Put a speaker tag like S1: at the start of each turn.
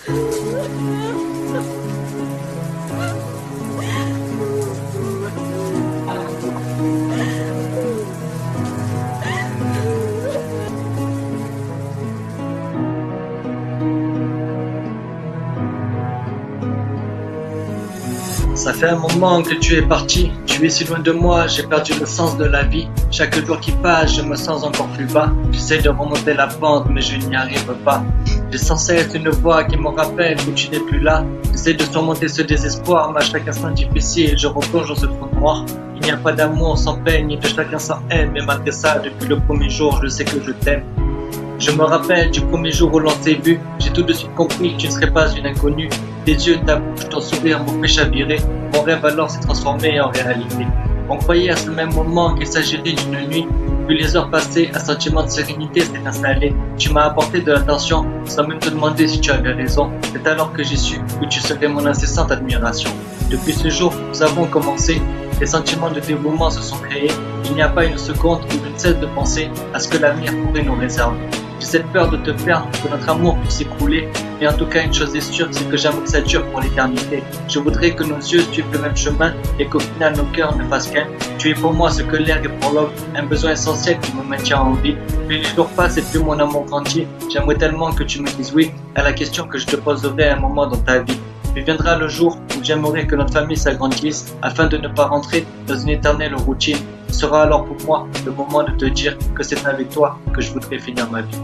S1: Ça fait un moment que tu es parti, tu es si loin de moi, j'ai perdu le sens de la vie. Chaque jour qui passe, je me sens encore plus bas. J'essaie de remonter la pente, mais je n'y arrive pas. J'ai sans cesse une voix qui me rappelle que tu n'es plus là. J'essaie de surmonter ce désespoir, mais à chaque instant difficile, je replonge dans ce trou noir. Il n'y a pas d'amour sans peine, ni de chacun sans haine, mais malgré ça, depuis le premier jour, je sais que je t'aime. Je me rappelle du premier jour où l'on s'est vu, j'ai tout de suite compris que tu ne serais pas une inconnue. Tes yeux, ta bouche, ton sourire m'ont fait chavirer. Mon rêve alors s'est transformé en réalité. On croyait à ce même moment qu'il s'agirait d'une nuit. Puis les heures passées, un sentiment de sérénité s'est installé. Tu m'as apporté de l'attention, sans même te demander si tu avais raison. C'est alors que j'ai su que tu serais mon incessante admiration. Depuis ce jour, nous avons commencé. Les sentiments de dévouement se sont créés. Il n'y a pas une seconde où je ne cesse de penser à ce que l'avenir pourrait nous réserver. J'ai cette peur de te perdre, que notre amour puisse s'écrouler. Mais en tout cas, une chose est sûre, c'est que j'aimerais que ça dure pour l'éternité. Je voudrais que nos yeux suivent le même chemin et qu'au final, nos cœurs ne fassent qu'un. Tu es pour moi ce que l'air est pour l'homme, un besoin essentiel qui me maintient en vie. Plus les jours passent et plus mon amour grandit. J'aimerais tellement que tu me dises oui à la question que je te poserai à un moment dans ta vie. Puis viendra le jour où j'aimerais que notre famille s'agrandisse afin de ne pas rentrer dans une éternelle routine. Ce sera alors pour moi le moment de te dire que c'est avec toi que je voudrais finir ma vie.